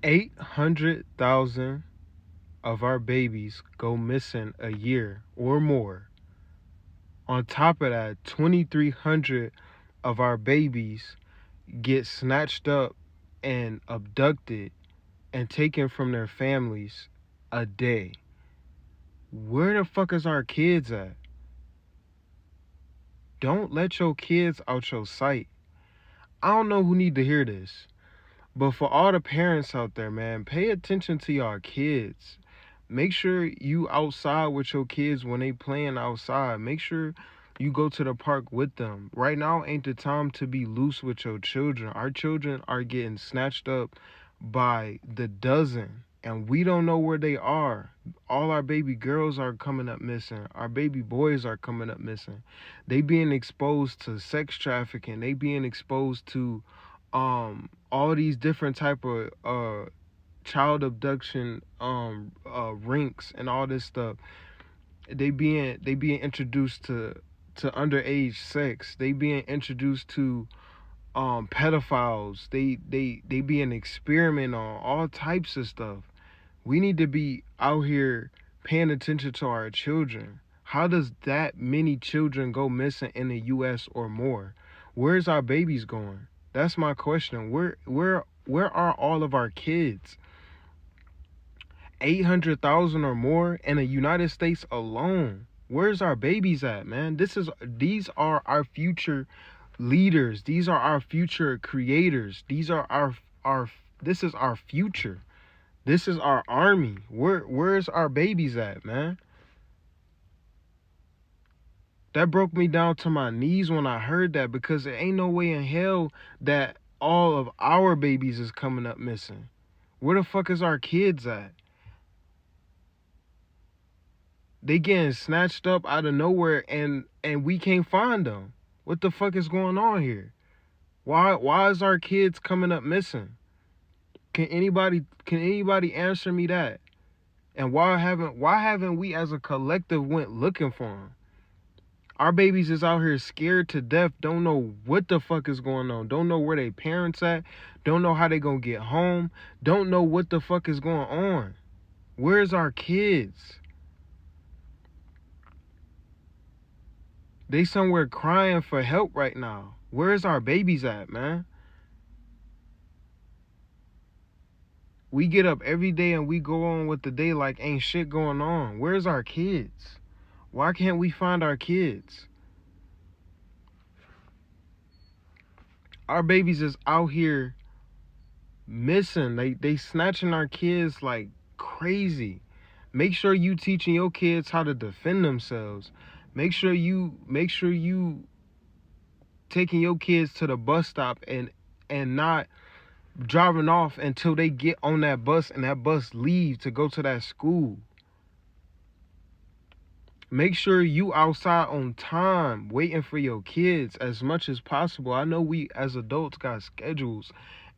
800,000 of our babies go missing a year or more. On top of that, 2,300 of our babies get snatched up and abducted and taken from their families a day. Where the fuck is our kids at? Don't let your kids out your sight. I don't know who need to hear this, but for all the parents out there, man, pay attention to your kids. Make sure you outside with your kids when they playing outside. Make sure you go to the park with them. Right now ain't the time to be loose with your children. Our children are getting snatched up by the dozen, and we don't know where they are. All our baby girls are coming up missing. Our baby boys are coming up missing. They being exposed to sex trafficking. They being exposed to all these different type of child abduction rinks and all this stuff. They being introduced to underage sex. They being introduced to pedophiles. They being experiment on all types of stuff. We need to be out here paying attention to our children. How does that many children go missing in the US or more? Where's our babies going? That's my question. Where are all of our kids? 800,000 or more in the United States alone. Where's our babies at, man? These are our future leaders. These are our future creators. These are our this is our future. This is our army. Where's our babies at, man? That broke me down to my knees when I heard that, because there ain't no way in hell that all of our babies is coming up missing. Where the fuck is our kids at? They getting snatched up out of nowhere, and we can't find them. What the fuck is going on here? Why is our kids coming up missing? Can anybody answer me that? And why haven't we as a collective went looking for them? Our babies is out here scared to death, don't know what the fuck is going on, don't know where their parents at, don't know how they gonna get home, don't know what the fuck is going on. Where's our kids? They somewhere crying for help right now. Where's our babies at, man? We get up every day and we go on with the day like ain't shit going on. Where's our kids? Why can't we find our kids? Our babies is out here missing. They snatching our kids like crazy. Make sure you teaching your kids how to defend themselves. Make sure you taking your kids to the bus stop and not driving off until they get on that bus and that bus leaves to go to that school. Make sure you outside on time waiting for your kids as much as possible. I know we as adults got schedules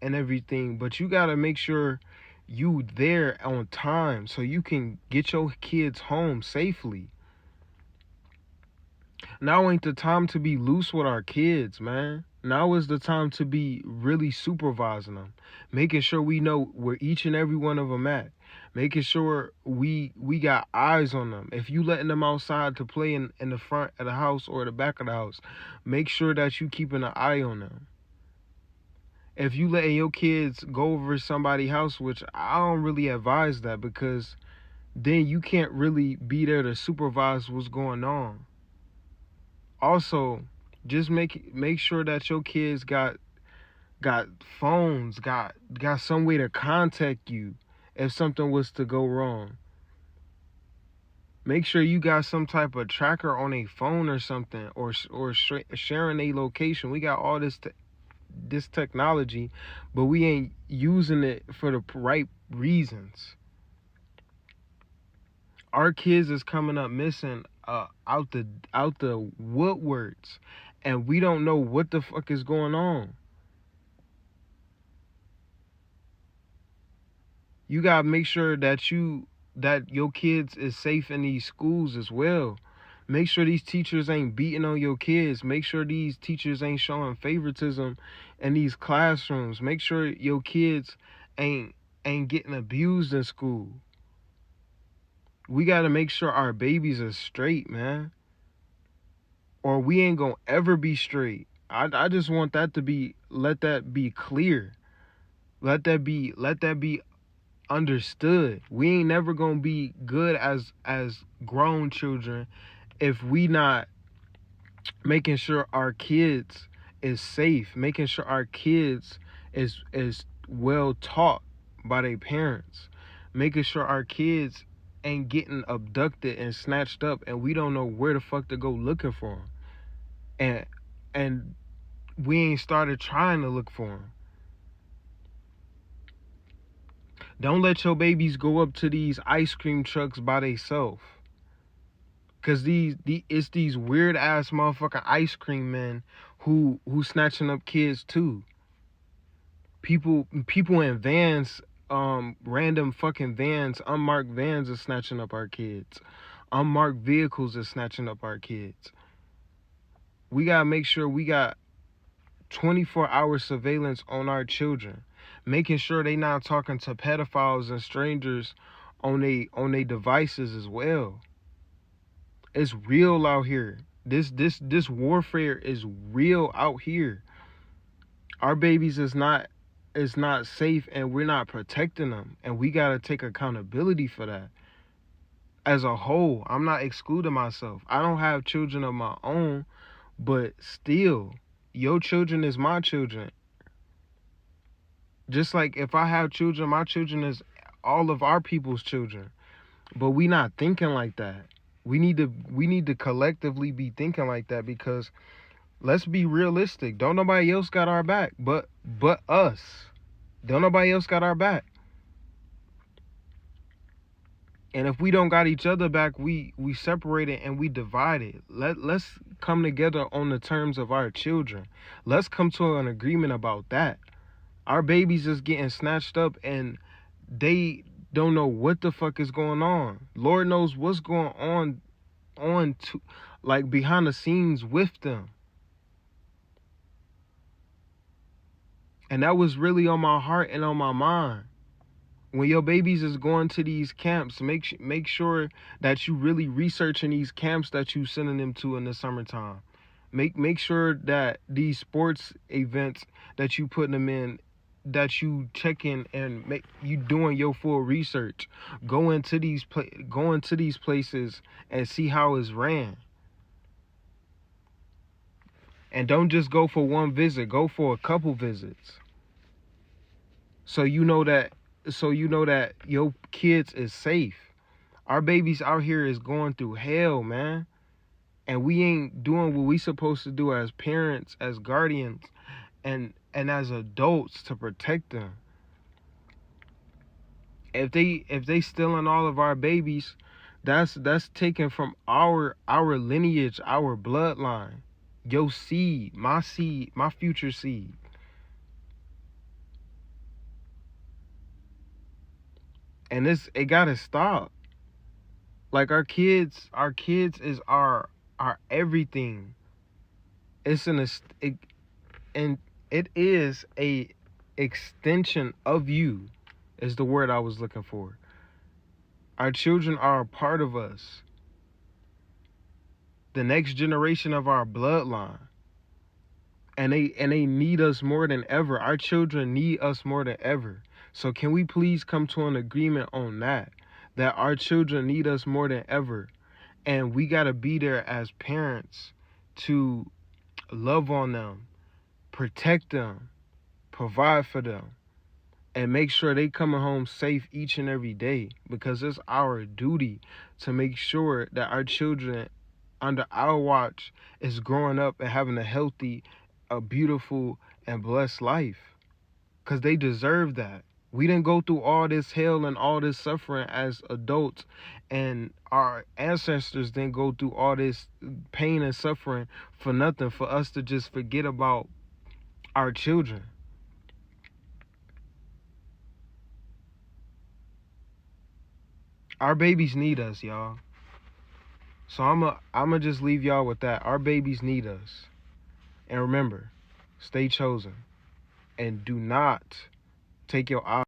and everything, but you got to make sure you there on time so you can get your kids home safely. Now ain't the time to be loose with our kids, man. Now is the time to be really supervising them, making sure we know where each and every one of them at, making sure we got eyes on them. If you letting them outside to play in the front of the house or the back of the house, make sure that you keeping an eye on them. If you letting your kids go over somebody's house, which I don't really advise that, because then you can't really be there to supervise what's going on. Also, just make sure that your kids got phones, got some way to contact you if something was to go wrong. Make sure you got some type of tracker on a phone or something, or sharing a location. We got all this technology, but we ain't using it for the right reasons. Our kids is coming up missing out the woodworks, and we don't know what the fuck is going on. You gotta make sure that your kids is safe in these schools as well. Make sure these teachers ain't beating on your kids. Make sure these teachers ain't showing favoritism in these classrooms. Make sure your kids ain't ain't getting abused in school. We got to make sure our babies are straight, man. Or we ain't gonna ever be straight. I just want that to be, let that be clear. Let that be understood. We ain't never gonna be good as grown children if we not making sure our kids is safe, making sure our kids is well taught by their parents, making sure our kids ain't getting abducted and snatched up and we don't know where the fuck to go looking for them. And we ain't started trying to look for them. Don't let your babies go up to these ice cream trucks by themselves. Cause it's these weird ass motherfucking ice cream men who snatching up kids too. People in vans, random fucking vans, unmarked vans are snatching up our kids. Unmarked vehicles are snatching up our kids. We gotta make sure we got 24-hour surveillance on our children, making sure they not talking to pedophiles and strangers on they devices as well. It's real out here. This warfare is real out here. Our babies is not safe and we're not protecting them, and we got to take accountability for that. As a whole, I'm not excluding myself. I don't have children of my own, but still, your children is my children. Just like if I have children, my children is all of our people's children. But we not thinking like that. We need to collectively be thinking like that, because let's be realistic. Don't nobody else got our back but us. Don't nobody else got our back. And if we don't got each other back, we separated and we divided. Let's come together on the terms of our children. Let's come to an agreement about that. Our babies is getting snatched up and they don't know what the fuck is going on. Lord knows what's going on to, like, behind the scenes with them. And that was really on my heart and on my mind. When your babies is going to these camps, make sure that you really researching these camps that you sending them to in the summertime. Make sure that these sports events that you putting them in, that you checking and you doing your full research. Go into these places and see how it's ran. And don't just go for one visit. Go for a couple visits. So you know that your kids is safe. Our babies out here is going through hell, man. And we ain't doing what we supposed to do as parents, as guardians, and as adults to protect them. If they stealing all of our babies, that's taken from our lineage, our bloodline. Your seed, my future seed. And it gotta stop. Like, our kids is our everything. And it is a extension of you, is the word I was looking for. Our children are a part of us. The next generation of our bloodline. And they need us more than ever. Our children need us more than ever. So can we please come to an agreement on that our children need us more than ever, and we got to be there as parents to love on them, protect them, provide for them, and make sure they coming home safe each and every day, because it's our duty to make sure that our children under our watch is growing up and having a healthy, a beautiful, and blessed life, because they deserve that. We didn't go through all this hell and all this suffering as adults, and our ancestors didn't go through all this pain and suffering for nothing, for us to just forget about our children. Our babies need us, y'all. So I'ma just leave y'all with that. Our babies need us. And remember, stay chosen. And do not take your eyes